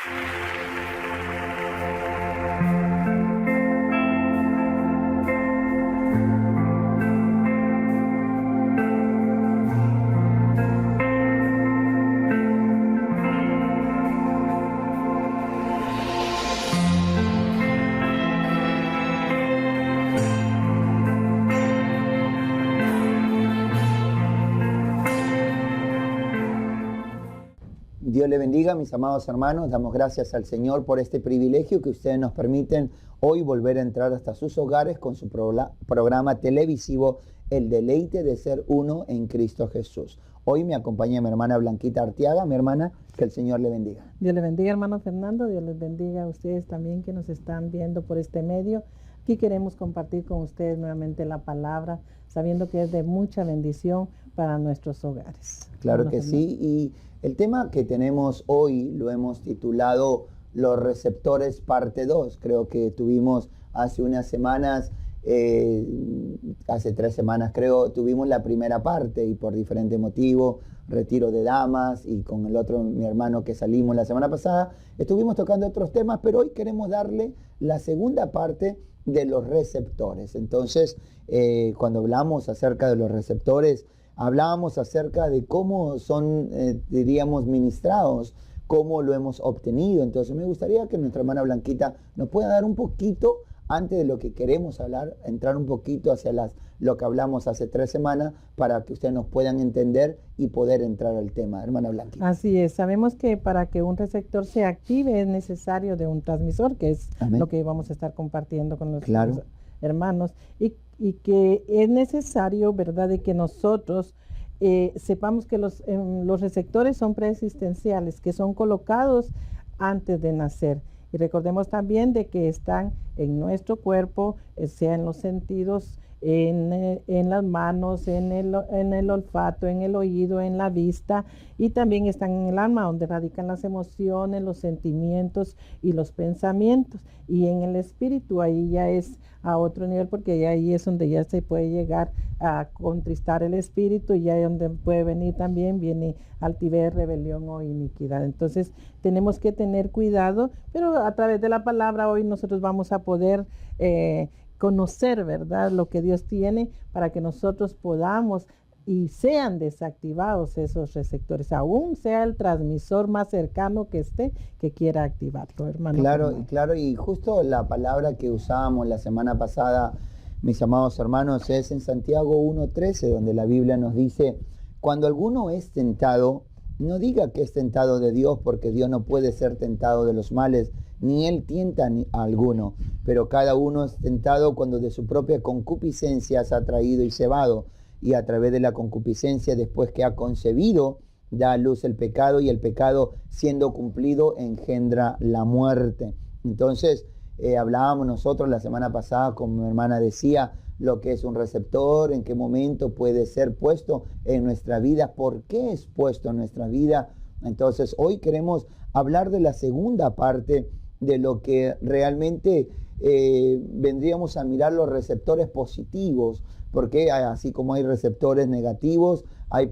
Dios le bendiga, mis amados hermanos. Damos gracias al Señor por este privilegio que ustedes nos permiten hoy volver a entrar hasta sus hogares con su programa televisivo El Deleite de Ser Uno en Cristo Jesús. Hoy me acompaña mi hermana Blanquita Arteaga. Mi hermana, que el Señor le bendiga. Dios le bendiga, hermano Fernando. Dios les bendiga a ustedes también que nos están viendo por este medio. Aquí queremos compartir con ustedes nuevamente la palabra, sabiendo que es de mucha bendición para nuestros hogares. Claro que sí. Y el tema que tenemos hoy lo hemos titulado Los receptores parte 2. Creo que tuvimos hace unas semanas, hace 3 semanas creo, tuvimos la primera parte y por diferente motivo, retiro de damas y con el otro, mi hermano que salimos la semana pasada, estuvimos tocando otros temas, pero hoy queremos darle la segunda parte de los receptores. Entonces, cuando hablamos acerca de los receptores, hablábamos acerca de cómo son, diríamos, ministrados, cómo lo hemos obtenido. Entonces me gustaría que nuestra hermana Blanquita nos pueda dar un poquito, antes de lo que queremos hablar, entrar un poquito hacia lo que hablamos hace 3 semanas, para que ustedes nos puedan entender y poder entrar al tema. Hermana Blanquita. Así es, sabemos que para que un receptor se active es necesario de un transmisor, que es Amén. Lo que vamos a estar compartiendo con los hermanos, y que es necesario, ¿verdad?, de que nosotros sepamos que los receptores son preexistenciales, que son colocados antes de nacer. Y recordemos también de que están en nuestro cuerpo, sea en los sentidos, en las manos, en el olfato, en el oído, en la vista, y también están en el alma, donde radican las emociones, los sentimientos y los pensamientos. Y en el espíritu, ahí ya es a otro nivel, porque ahí es donde ya se puede llegar a contristar el espíritu, y ya es donde puede venir también, viene altivez, rebelión o iniquidad. Entonces tenemos que tener cuidado, pero a través de la palabra hoy nosotros vamos a poder conocer, ¿verdad?, lo que Dios tiene para que nosotros podamos y sean desactivados esos receptores, aún sea el transmisor más cercano que esté, que quiera activarlo, hermano. Claro, y justo la palabra que usábamos la semana pasada, mis amados hermanos, es en Santiago 1:13, donde la Biblia nos dice: cuando alguno es tentado, no diga que es tentado de Dios, porque Dios no puede ser tentado de los males, ni Él tienta a alguno, pero cada uno es tentado cuando de su propia concupiscencia se ha atraído y cebado, y a través de la concupiscencia, después que ha concebido, da a luz el pecado, y el pecado, siendo cumplido, engendra la muerte. Entonces, hablábamos nosotros la semana pasada, como mi hermana decía, lo que es un receptor, en qué momento puede ser puesto en nuestra vida, por qué es puesto en nuestra vida. Entonces, hoy queremos hablar de la segunda parte de lo que realmente vendríamos a mirar los receptores positivos, porque así como hay receptores negativos, hay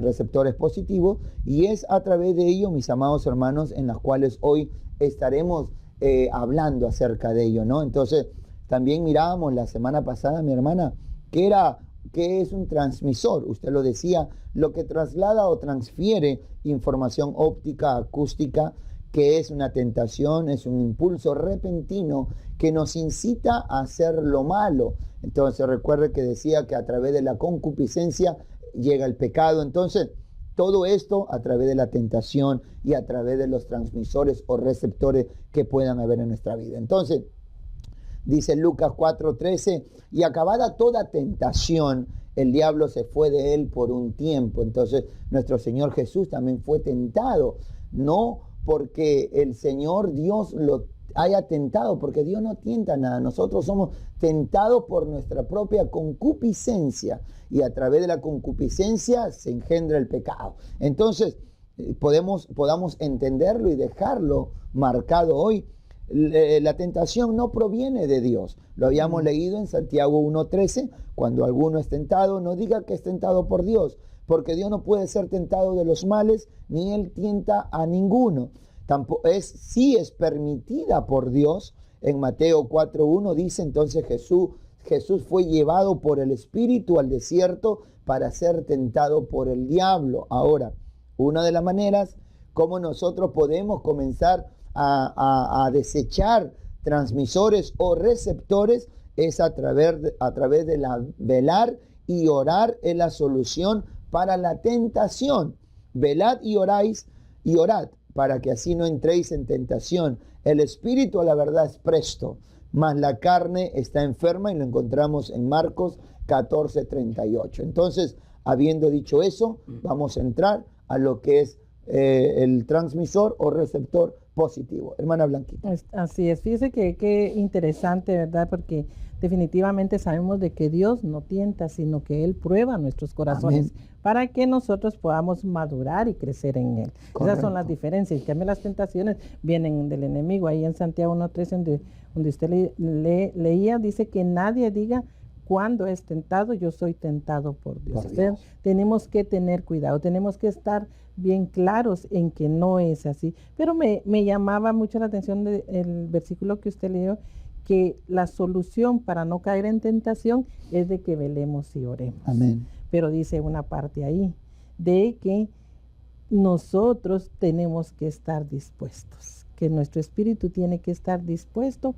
receptores positivos, y es a través de ello, mis amados hermanos, en las cuales hoy estaremos hablando acerca de ello, ¿no? Entonces, también mirábamos la semana pasada, mi hermana, ¿qué es un transmisor? Usted lo decía, lo que traslada o transfiere información óptica, acústica, que es una tentación, es un impulso repentino que nos incita a hacer lo malo. Entonces recuerde que decía que a través de la concupiscencia llega el pecado. Entonces todo esto a través de la tentación y a través de los transmisores o receptores que puedan haber en nuestra vida. Entonces dice Lucas 4:13, y acabada toda tentación, el diablo se fue de él por un tiempo. Entonces nuestro Señor Jesús también fue tentado, no porque el Señor Dios lo haya tentado, porque Dios no tienta nada. Nosotros somos tentados por nuestra propia concupiscencia, y a través de la concupiscencia se engendra el pecado. Entonces podamos entenderlo y dejarlo marcado hoy. La tentación no proviene de Dios. Lo habíamos leído en Santiago 1:13, cuando alguno es tentado, no diga que es tentado por Dios, porque Dios no puede ser tentado de los males, ni Él tienta a ninguno. sí es permitida por Dios. En Mateo 4:1 dice entonces Jesús fue llevado por el Espíritu al desierto para ser tentado por el diablo. Ahora, una de las maneras como nosotros podemos comenzar a desechar transmisores o receptores es a través de velar y orar es la solución para la tentación. Velad y orad para que así no entréis en tentación. El espíritu a la verdad es presto, mas la carne está enferma, y lo encontramos en Marcos 14:38. Entonces, habiendo dicho eso, vamos a entrar a lo que es el transmisor o receptor positivo. Hermana Blanquita. Así es, fíjese que interesante, ¿verdad? Porque definitivamente sabemos de que Dios no tienta, sino que Él prueba nuestros corazones. Amén. Para que nosotros podamos madurar y crecer en Él. Correcto. Esas son las diferencias. En cambio, las tentaciones vienen del enemigo. Ahí en Santiago 1:13, donde usted leía, dice que nadie diga cuando es tentado, yo soy tentado por Dios. Por Dios. Tenemos que tener cuidado, tenemos que estar bien claros en que no es así. Pero me llamaba mucho la atención el versículo que usted leyó, que la solución para no caer en tentación es de que velemos y oremos. Amén. Pero dice una parte ahí, de que nosotros tenemos que estar dispuestos, que nuestro espíritu tiene que estar dispuesto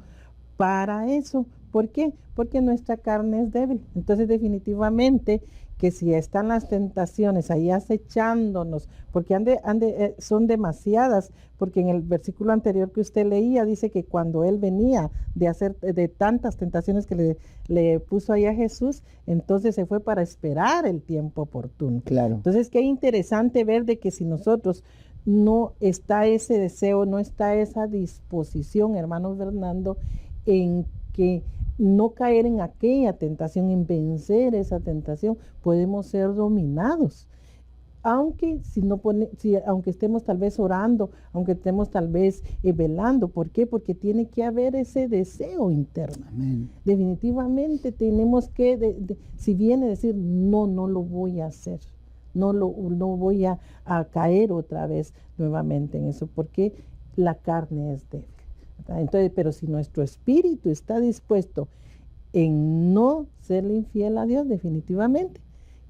para eso. ¿Por qué? Porque nuestra carne es débil. Entonces, definitivamente, que si están las tentaciones ahí acechándonos, porque son demasiadas, porque en el versículo anterior que usted leía, dice que cuando él venía de tantas tentaciones que le puso ahí a Jesús, entonces se fue para esperar el tiempo oportuno. Claro. Entonces, qué interesante ver de que si nosotros no está ese deseo, no está esa disposición, hermano Fernando, en que no caer en aquella tentación, en vencer esa tentación, podemos ser dominados. Aunque aunque estemos tal vez orando, aunque estemos tal vez velando. ¿Por qué? Porque tiene que haber ese deseo interno. Amén. Definitivamente tenemos que, si viene a decir, no lo voy a hacer. No voy a caer otra vez nuevamente en eso, porque la carne es débil. Entonces, pero si nuestro espíritu está dispuesto en no serle infiel a Dios, definitivamente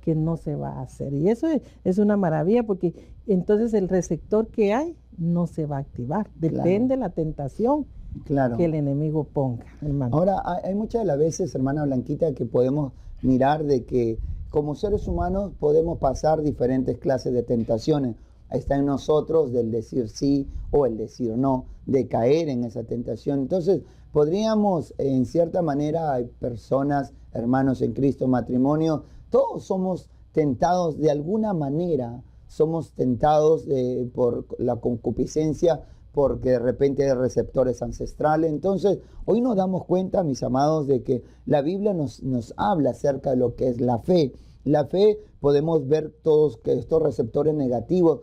que no se va a hacer. Y eso es una maravilla, porque entonces el receptor que hay no se va a activar. Depende de la tentación que el enemigo ponga, hermano. Ahora, hay muchas de las veces, hermana Blanquita, que podemos mirar de que como seres humanos podemos pasar diferentes clases de tentaciones. Está en nosotros del decir sí o el decir no, de caer en esa tentación. Entonces, podríamos, en cierta manera, hay personas, hermanos en Cristo, matrimonio, todos somos tentados de alguna manera, somos tentados por la concupiscencia, porque de repente hay receptores ancestrales. Entonces, hoy nos damos cuenta, mis amados, de que la Biblia nos habla acerca de lo que es la fe. La fe, podemos ver todos que estos receptores negativos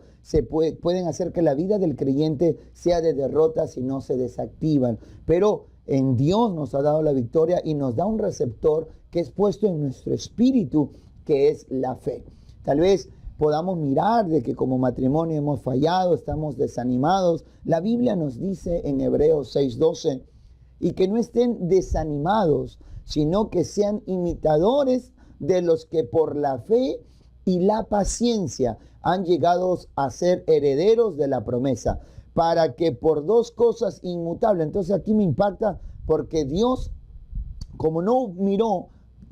pueden hacer que la vida del creyente sea de derrota si no se desactivan. Pero en Dios nos ha dado la victoria y nos da un receptor que es puesto en nuestro espíritu, que es la fe. Tal vez podamos mirar de que como matrimonio hemos fallado, estamos desanimados. La Biblia nos dice en Hebreos 6:12, y que no estén desanimados, sino que sean imitadores de los que por la fe y la paciencia han llegado a ser herederos de la promesa, para que por dos cosas inmutables. Entonces aquí me impacta, porque Dios, como no miró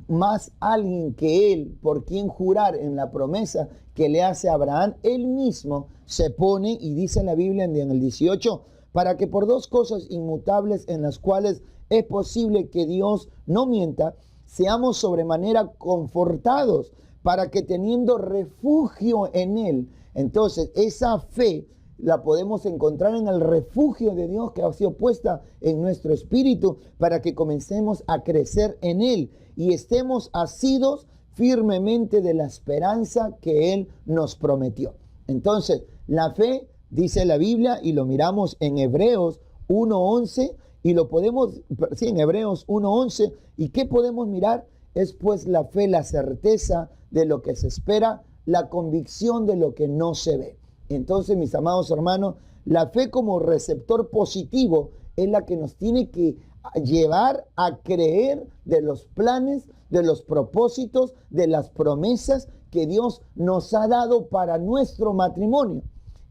más a alguien que él por quien jurar en la promesa que le hace a Abraham, él mismo se pone, y dice en la Biblia en el 18, para que por dos cosas inmutables en las cuales es posible que Dios no mienta, seamos sobremanera confortados, para que teniendo refugio en Él. Entonces, esa fe la podemos encontrar en el refugio de Dios que ha sido puesta en nuestro espíritu, para que comencemos a crecer en Él y estemos asidos firmemente de la esperanza que Él nos prometió. Entonces, la fe, dice la Biblia, y lo miramos en Hebreos 1:11, y lo podemos, sí, en Hebreos 1:11, ¿y qué podemos mirar? Es pues la fe, la certeza de lo que se espera, la convicción de lo que no se ve. Entonces, mis amados hermanos, la fe como receptor positivo es la que nos tiene que llevar a creer de los planes, de los propósitos, de las promesas que Dios nos ha dado para nuestro matrimonio.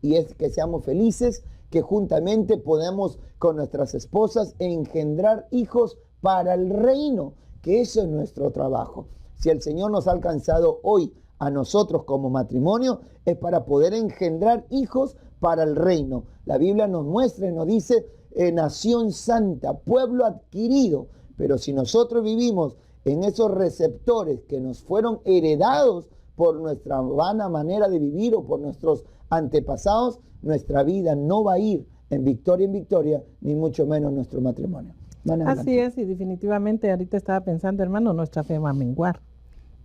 Y es que seamos felices, que juntamente podemos con nuestras esposas engendrar hijos para el reino, que eso es nuestro trabajo. Si el Señor nos ha alcanzado hoy a nosotros como matrimonio, es para poder engendrar hijos para el reino. La Biblia nos muestra y nos dice, nación santa, pueblo adquirido. Pero si nosotros vivimos en esos receptores que nos fueron heredados por nuestra vana manera de vivir o por nuestros antepasados, nuestra vida no va a ir en victoria, ni mucho menos nuestro matrimonio. Así es, y definitivamente ahorita estaba pensando, hermano, nuestra fe va a menguar.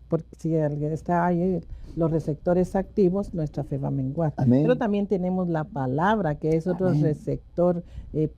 Porque si está ahí los receptores activos, nuestra fe va a menguar. Amén. Pero también tenemos la palabra, que es otro receptor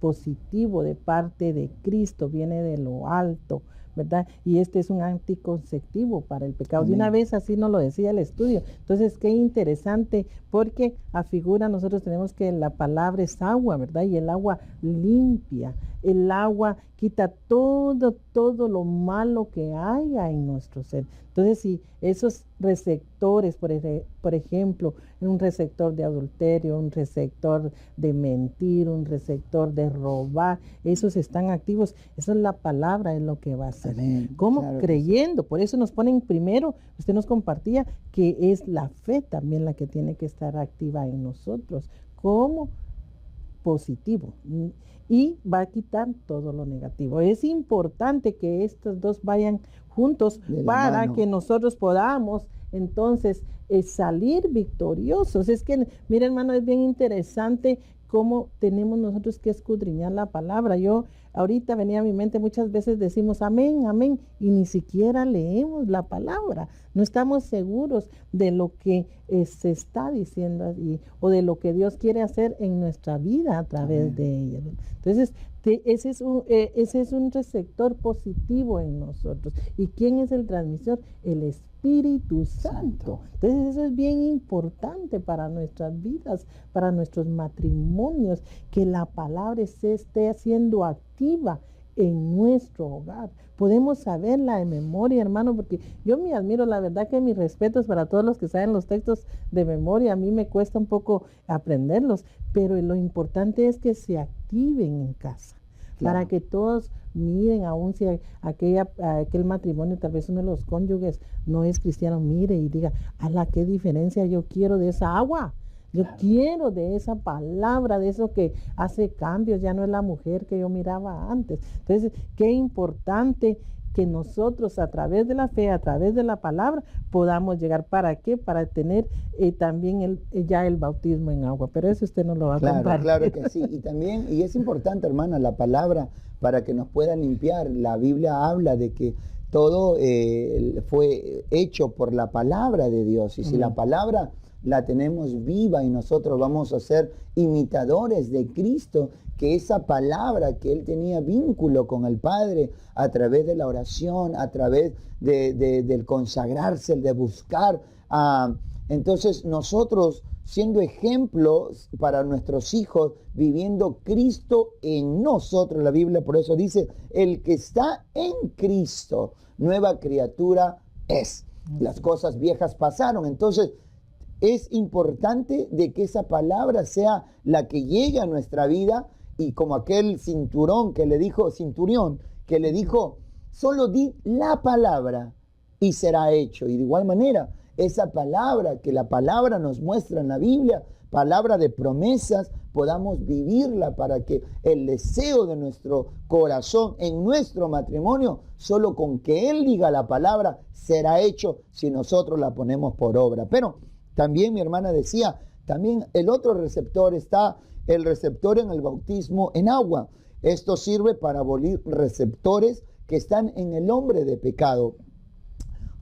positivo de parte de Cristo, viene de lo alto, ¿verdad? Y este es un anticonceptivo para el pecado. Amén. De una vez así nos lo decía el estudio. Entonces, qué interesante, porque a figura nosotros tenemos que la palabra es agua, ¿verdad? Y el agua limpia. El agua quita todo lo malo que haya en nuestro ser. Entonces, si esos receptores, por ejemplo, un receptor de adulterio, un receptor de mentir, un receptor de robar, esos están activos, eso es la palabra, es lo que va a hacer. Amén. ¿Cómo? Claro, creyendo. Por eso nos ponen primero, usted nos compartía, que es la fe también la que tiene que estar activa en nosotros, como positivo. Y va a quitar todo lo negativo. Es importante que estos dos vayan juntos para que nosotros podamos entonces salir victoriosos. Es que, mira, hermano, es bien interesante cómo tenemos nosotros que escudriñar la palabra. Yo ahorita venía a mi mente, muchas veces decimos amén, amén, y ni siquiera leemos la palabra. No estamos seguros de lo que se está diciendo allí o de lo que Dios quiere hacer en nuestra vida a través de ella. Entonces, ese es un receptor positivo en nosotros. ¿Y quién es el transmisor? El Espíritu Santo. Entonces, eso es bien importante para nuestras vidas, para nuestros matrimonios, que la palabra se esté haciendo activa en nuestro hogar. Podemos saberla de memoria, hermano, porque yo me admiro, la verdad que mis respetos para todos los que saben los textos de memoria. A mí me cuesta un poco aprenderlos, pero lo importante es que se activen en casa, para que todos miren, aún si aquel matrimonio, tal vez uno de los cónyuges no es cristiano, mire y diga, ala, qué diferencia yo quiero de esa agua. Yo quiero de esa palabra, de eso que hace cambios, ya no es la mujer que yo miraba antes. Entonces, qué importante que nosotros a través de la fe, a través de la palabra, podamos llegar. ¿Para qué? Para tener también ya el bautismo en agua. Pero eso usted nos lo va a compartir. Claro que sí. Y también, y es importante, hermana, la palabra para que nos pueda limpiar. La Biblia habla de que todo fue hecho por la palabra de Dios. Y si la palabra la tenemos viva y nosotros vamos a ser imitadores de Cristo, que esa palabra que Él tenía vínculo con el Padre a través de la oración, a través del consagrarse, el de buscar. Entonces nosotros siendo ejemplos para nuestros hijos, viviendo Cristo en nosotros. La Biblia por eso dice, el que está en Cristo, nueva criatura es. Las cosas viejas pasaron. Entonces, es importante de que esa palabra sea la que llegue a nuestra vida, y como aquel centurión que le dijo, solo di la palabra y será hecho. Y de igual manera, esa palabra, que la palabra nos muestra en la Biblia, palabra de promesas, podamos vivirla para que el deseo de nuestro corazón en nuestro matrimonio, solo con que Él diga la palabra, será hecho si nosotros la ponemos por obra. Pero también mi hermana decía, también el otro receptor está, el receptor en el bautismo en agua. Esto sirve para abolir receptores que están en el hombre de pecado.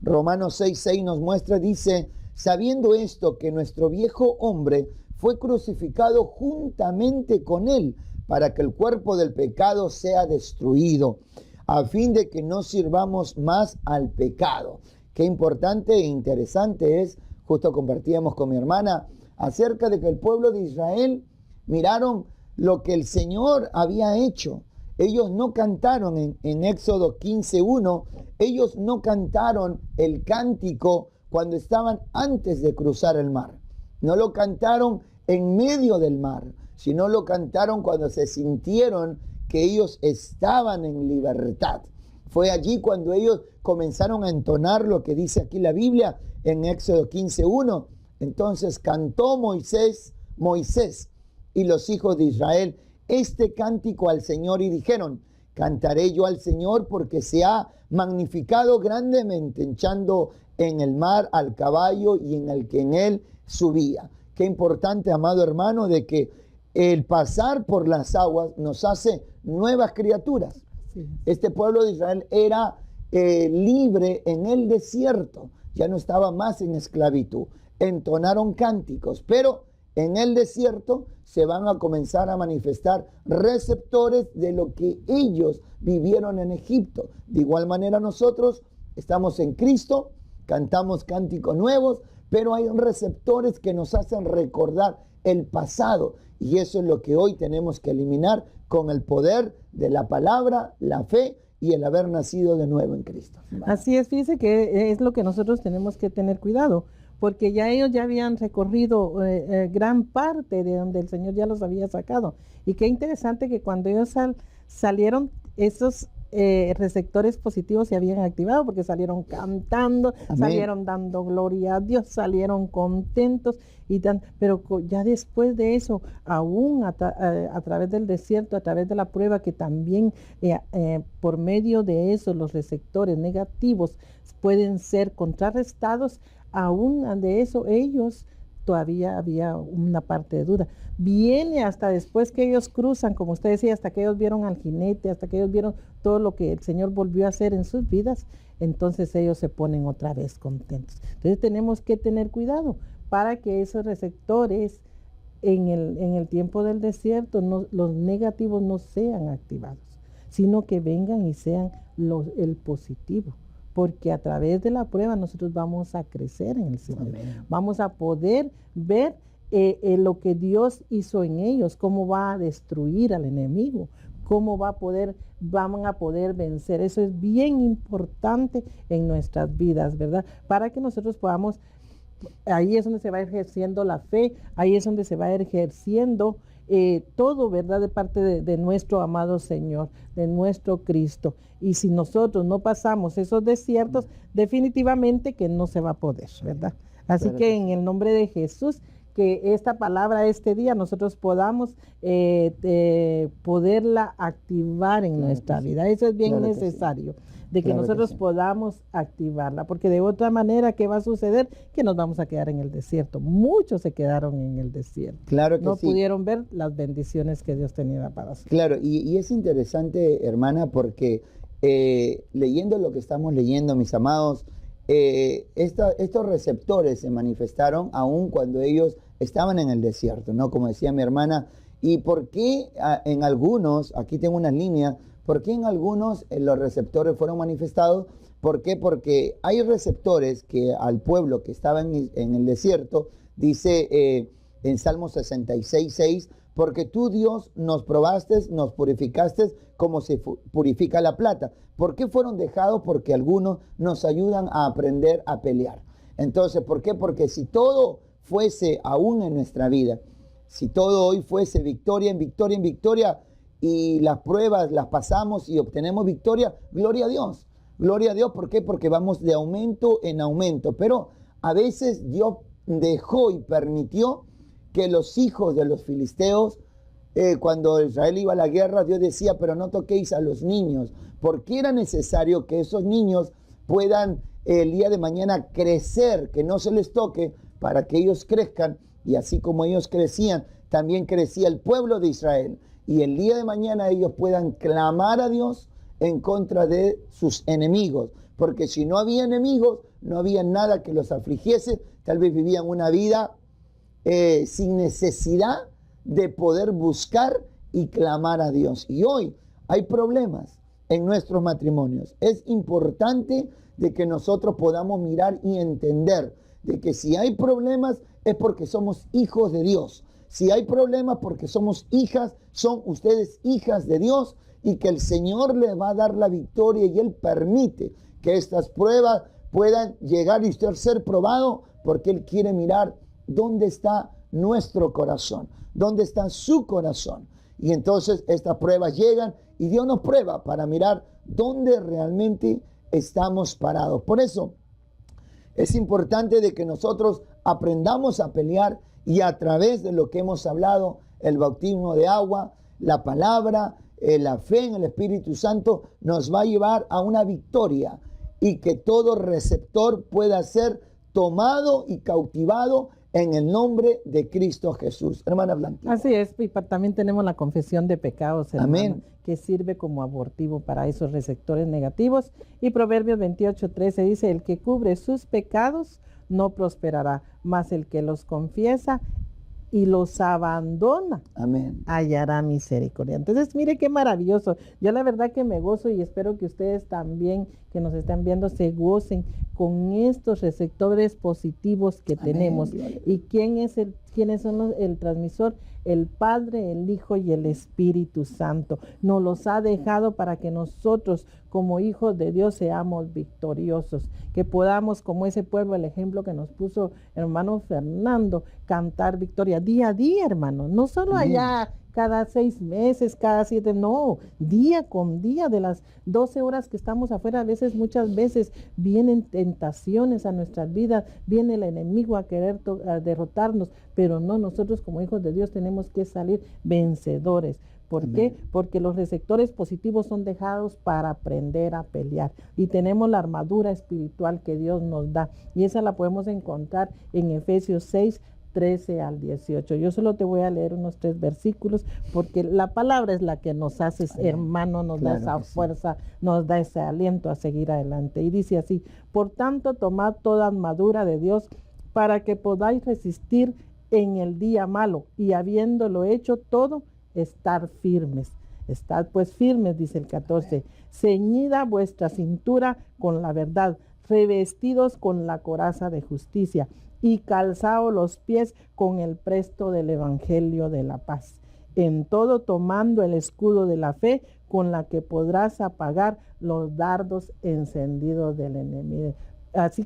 Romanos 6:6 nos muestra, dice, sabiendo esto, que nuestro viejo hombre fue crucificado juntamente con él, para que el cuerpo del pecado sea destruido, a fin de que no sirvamos más al pecado. Qué importante e interesante es, justo compartíamos con mi hermana, acerca de que el pueblo de Israel miraron lo que el Señor había hecho. Ellos no cantaron en Éxodo 15:1, ellos no cantaron el cántico cuando estaban antes de cruzar el mar. No lo cantaron en medio del mar, sino lo cantaron cuando se sintieron que ellos estaban en libertad. Fue allí cuando ellos comenzaron a entonar lo que dice aquí la Biblia en Éxodo 15:1. Entonces cantó Moisés y los hijos de Israel este cántico al Señor y dijeron: cantaré yo al Señor porque se ha magnificado grandemente, echando en el mar al caballo y en el que en él subía. Qué importante, amado hermano, de que el pasar por las aguas nos hace nuevas criaturas. Sí. Este pueblo de Israel era libre en el desierto, ya no estaba más en esclavitud. Entonaron cánticos, pero en el desierto se van a comenzar a manifestar receptores de lo que ellos vivieron en Egipto. De igual manera nosotros estamos en Cristo, cantamos cánticos nuevos, pero hay receptores que nos hacen recordar el pasado, y eso es lo que hoy tenemos que eliminar con el poder de la palabra, la fe y el haber nacido de nuevo en Cristo. Así es, fíjese que es lo que nosotros tenemos que tener cuidado, porque ya ellos ya habían recorrido gran parte de donde el Señor ya los había sacado. Y qué interesante que cuando ellos salieron, esos receptores positivos se habían activado, porque salieron cantando, amén, salieron dando gloria a Dios, salieron contentos, pero ya después de eso, aún a través del desierto, a través de la prueba, que también por medio de eso los receptores negativos pueden ser contrarrestados, aún de eso ellos todavía había una parte de duda. Viene hasta después que ellos cruzan, como usted decía, hasta que ellos vieron al jinete, hasta que ellos vieron todo lo que el Señor volvió a hacer en sus vidas, entonces ellos se ponen otra vez contentos. Entonces tenemos que tener cuidado para que esos receptores en el tiempo del desierto, los negativos no sean activados, sino que vengan y sean el positivo. Porque a través de la prueba nosotros vamos a crecer en el Señor. Amén. Vamos a poder ver lo que Dios hizo en ellos, cómo va a destruir al enemigo, cómo van a poder vencer. Eso es bien importante en nuestras vidas, ¿verdad? Para que nosotros podamos, ahí es donde se va ejerciendo la fe, ahí es donde se va ejerciendo todo, ¿verdad? De parte de nuestro amado Señor, de nuestro Cristo. Y si nosotros no pasamos esos desiertos, definitivamente que no se va a poder, ¿verdad? Así que en el nombre de Jesús, que esta palabra este día nosotros podamos poderla activar en nuestra vida. Eso es bien necesario, de que nosotros podamos activarla, porque de otra manera, ¿qué va a suceder? Que nos vamos a quedar en el desierto. Muchos se quedaron en el desierto. Claro que no pudieron ver las bendiciones que Dios tenía para nosotros. Claro, y es interesante, hermana, porque leyendo lo que estamos leyendo, mis amados, estos receptores se manifestaron aún cuando ellos estaban en el desierto, ¿no? Como decía mi hermana. ¿Y por qué en algunos, aquí tengo unas líneas, por qué en algunos los receptores fueron manifestados? ¿Por qué? Porque hay receptores que al pueblo que estaba en el desierto, dice en Salmo 66:6, porque tú, Dios, nos probaste, nos purificaste como se purifica la plata. ¿Por qué fueron dejados? Porque algunos nos ayudan a aprender a pelear. Entonces, ¿por qué? Porque si todo fuese aún en nuestra vida, si todo hoy fuese victoria en victoria en victoria, y las pruebas las pasamos y obtenemos victoria, gloria a Dios. Gloria a Dios, ¿por qué? Porque vamos de aumento en aumento. Pero a veces Dios dejó y permitió que los hijos de los filisteos, cuando Israel iba a la guerra, Dios decía, pero no toquéis a los niños, porque era necesario que esos niños puedan el día de mañana crecer, que no se les toque, para que ellos crezcan, y así como ellos crecían, también crecía el pueblo de Israel, y el día de mañana ellos puedan clamar a Dios en contra de sus enemigos, porque si no había enemigos, no había nada que los afligiese, tal vez vivían una vida sin necesidad de poder buscar y clamar a Dios. Y hoy hay problemas en nuestros matrimonios. Es importante de que nosotros podamos mirar y entender de que si hay problemas es porque somos hijos de Dios. Si hay problemas porque somos hijas, son ustedes hijas de Dios, y que el Señor les va a dar la victoria, y Él permite que estas pruebas puedan llegar y usted ser probado, porque Él quiere mirar dónde está nuestro corazón, dónde está su corazón. Y entonces estas pruebas llegan y Dios nos prueba para mirar dónde realmente estamos parados. Por eso es importante de que nosotros aprendamos a pelear, y a través de lo que hemos hablado, el bautismo de agua, la palabra, la fe en el Espíritu Santo, nos va a llevar a una victoria, y que todo receptor pueda ser tomado y cautivado en el nombre de Cristo Jesús. Hermana Blanquita. Así es, y también tenemos la confesión de pecados, hermano, amén, que sirve como abortivo para esos receptores negativos. Y Proverbios 28:13 dice: el que cubre sus pecados no prosperará, mas el que los confiesa y los abandona, amén, hallará misericordia. Entonces, mire qué maravilloso. Yo la verdad que me gozo, y espero que ustedes también, que nos están viendo, se gocen con estos receptores positivos que amén, tenemos. ¿Y quiénes son el transmisor? El Padre, el Hijo y el Espíritu Santo. Nos los ha dejado para que nosotros, como hijos de Dios, seamos victoriosos. Que podamos, como ese pueblo, el ejemplo que nos puso hermano Fernando, cantar victoria día a día, hermano. No solo amén, allá cada 6 meses, cada 7, no, día con día, de las 12 horas que estamos afuera. A veces, muchas veces, vienen tentaciones a nuestras vidas, viene el enemigo a querer a derrotarnos, pero no, nosotros como hijos de Dios tenemos que salir vencedores. ¿Por amén, qué? Porque los receptores positivos son dejados para aprender a pelear, y tenemos la armadura espiritual que Dios nos da, y esa la podemos encontrar en Efesios 6:13 al 18. Yo solo te voy a leer unos 3 versículos, porque la palabra es la que nos hace, hermano, nos da esa fuerza, nos da ese aliento a seguir adelante. Y dice así: por tanto, tomad toda armadura de Dios para que podáis resistir en el día malo, y habiéndolo hecho todo, estar firmes. Estad pues firmes, dice el 14, ceñida vuestra cintura con la verdad, revestidos con la coraza de justicia, y calzaos los pies con el presto del evangelio de la paz. En todo, tomando el escudo de la fe, con la que podrás apagar los dardos encendidos del enemigo. Así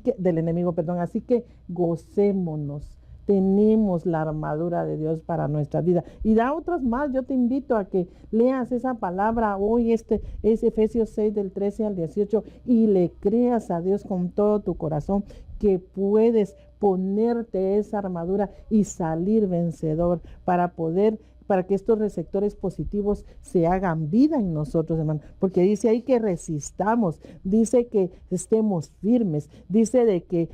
que gocémonos. Tenemos la armadura de Dios para nuestra vida. Y da otras más. Yo te invito a que leas esa palabra hoy, es Efesios 6 del 13 al 18, y le creas a Dios con todo tu corazón que puedes ponerte esa armadura y salir vencedor para que estos receptores positivos se hagan vida en nosotros, hermano. Porque dice ahí que resistamos, dice que estemos firmes, dice de que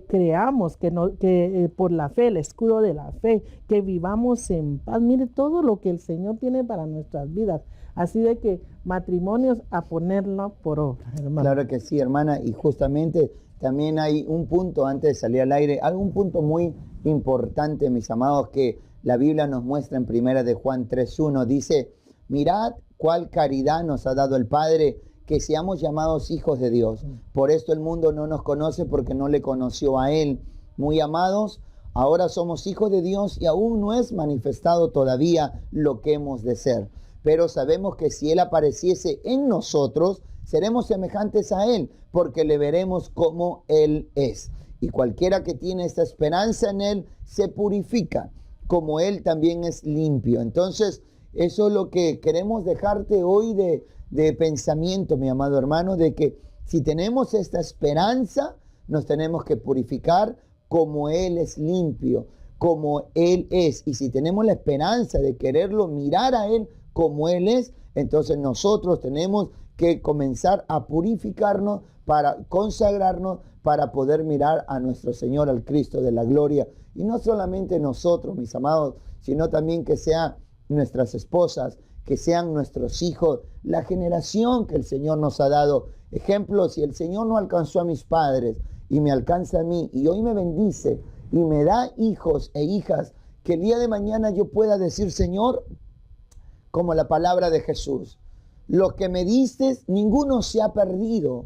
creamos, que por la fe, el escudo de la fe, que vivamos en paz. Mire todo lo que el Señor tiene para nuestras vidas. Así de que matrimonios, a ponerlo por obra, hermano. Claro que sí, hermana. Y justamente también hay un punto antes de salir al aire, algún punto muy importante, mis amados, que la Biblia nos muestra en 1 de Juan 3:1. Dice: mirad cuál caridad nos ha dado el Padre, que seamos llamados hijos de Dios. Por esto el mundo no nos conoce, porque no le conoció a Él. Muy amados, ahora somos hijos de Dios, y aún no es manifestado todavía lo que hemos de ser. Pero sabemos que si Él apareciese en nosotros, seremos semejantes a Él, porque le veremos como Él es. Y cualquiera que tiene esta esperanza en Él se purifica, como Él también es limpio. Entonces, eso es lo que queremos dejarte hoy de pensamiento, mi amado hermano, de que si tenemos esta esperanza, nos tenemos que purificar como Él es limpio, como Él es. Y si tenemos la esperanza de quererlo mirar a Él como Él es, entonces nosotros tenemos que comenzar a purificarnos, para consagrarnos, para poder mirar a nuestro Señor, al Cristo de la gloria. Y no solamente nosotros, mis amados, sino también que sean nuestras esposas, que sean nuestros hijos, la generación que el Señor nos ha dado. Ejemplo, si el Señor no alcanzó a mis padres y me alcanza a mí, y hoy me bendice y me da hijos e hijas, que el día de mañana yo pueda decir: Señor, como la palabra de Jesús, lo que me diste, ninguno se ha perdido,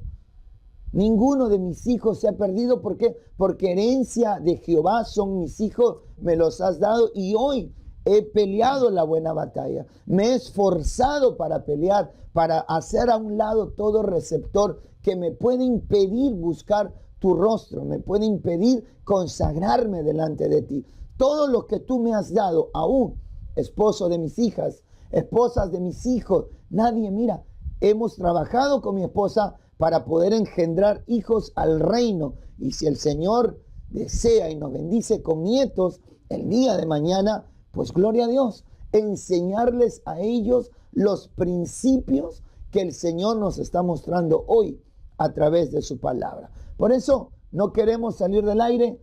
Ninguno de mis hijos se ha perdido. ¿Por qué? Porque herencia de Jehová son mis hijos, me los has dado, y hoy he peleado la buena batalla. Me he esforzado para pelear, para hacer a un lado todo receptor que me puede impedir buscar tu rostro, me puede impedir consagrarme delante de ti. Todo lo que tú me has dado, aún esposo de mis hijas, esposas de mis hijos, nadie, mira, hemos trabajado con mi esposa para poder engendrar hijos al reino. Y si el Señor desea y nos bendice con nietos el día de mañana, pues gloria a Dios, enseñarles a ellos los principios que el Señor nos está mostrando hoy a través de su palabra. Por eso no queremos salir del aire,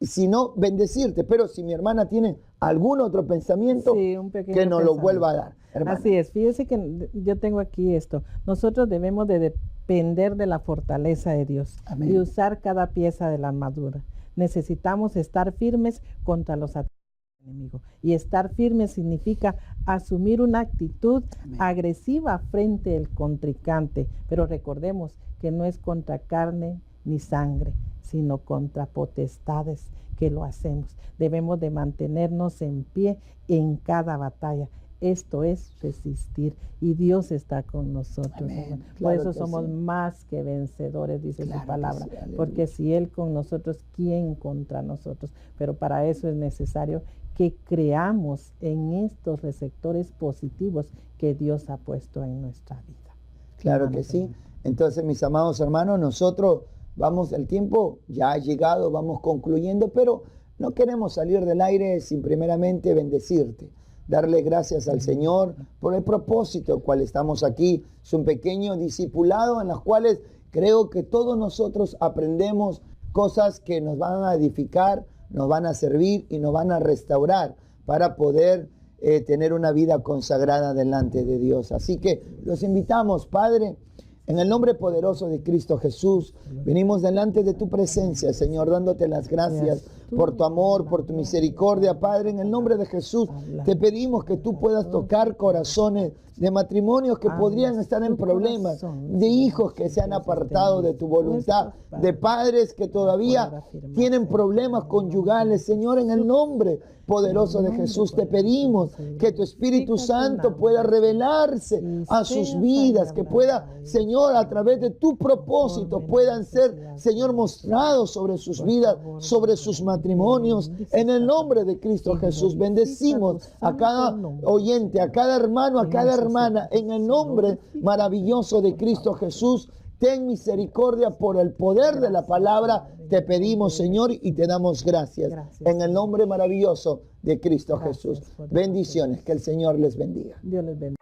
sino bendecirte. Pero si mi hermana tiene algún otro pensamiento, sí, que nos lo vuelva a dar, hermana. Así es, fíjese que yo tengo aquí esto. Nosotros debemos de depender de la fortaleza de Dios. Amén. Y usar cada pieza de la armadura. Necesitamos estar firmes contra los ataques del enemigo. Y estar firme significa asumir una actitud Amén. Agresiva frente al contrincante. Pero recordemos que no es contra carne ni sangre, sino contra potestades que lo hacemos. Debemos de mantenernos en pie en cada batalla. Esto es resistir, y Dios está con nosotros. Claro. Por eso somos más que vencedores, dice su palabra. Sí, porque si Él con nosotros, ¿quién contra nosotros? Pero para eso es necesario que creamos en estos receptores positivos que Dios ha puesto en nuestra vida. Claro que sí. Entonces, mis amados hermanos, nosotros vamos, el tiempo ya ha llegado, vamos concluyendo, pero no queremos salir del aire sin primeramente bendecirte. Darle gracias al Señor por el propósito cual estamos aquí. Es un pequeño discipulado en los cuales creo que todos nosotros aprendemos cosas que nos van a edificar, nos van a servir y nos van a restaurar para poder tener una vida consagrada delante de Dios. Así que los invitamos, Padre, en el nombre poderoso de Cristo Jesús, venimos delante de tu presencia, Señor, dándote las gracias por tu amor, por tu misericordia, Padre. En el nombre de Jesús, te pedimos que tú puedas tocar corazones de matrimonios que podrían estar en problemas, de hijos que se han apartado de tu voluntad, de padres que todavía tienen problemas conyugales. Señor, en el nombre poderoso de Jesús, te pedimos que tu Espíritu Santo pueda revelarse a sus vidas, que pueda, Señor, a través de tu propósito, puedan ser, Señor, mostrados sobre sus vidas, sobre sus matrimonios. En el nombre de Cristo Jesús, bendecimos a cada oyente, a cada hermano, a cada hermana, en el nombre maravilloso de Cristo Jesús. Ten misericordia por el poder de la palabra. Te pedimos, Señor, y te damos gracias. En el nombre maravilloso de Cristo Jesús. Bendiciones. Que el Señor les bendiga. Dios les bendiga.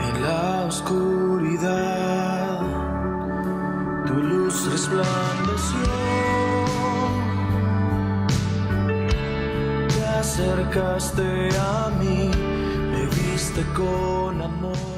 En la oscuridad, tu luz resplandeció. Te acercaste a mí, me viste con amor.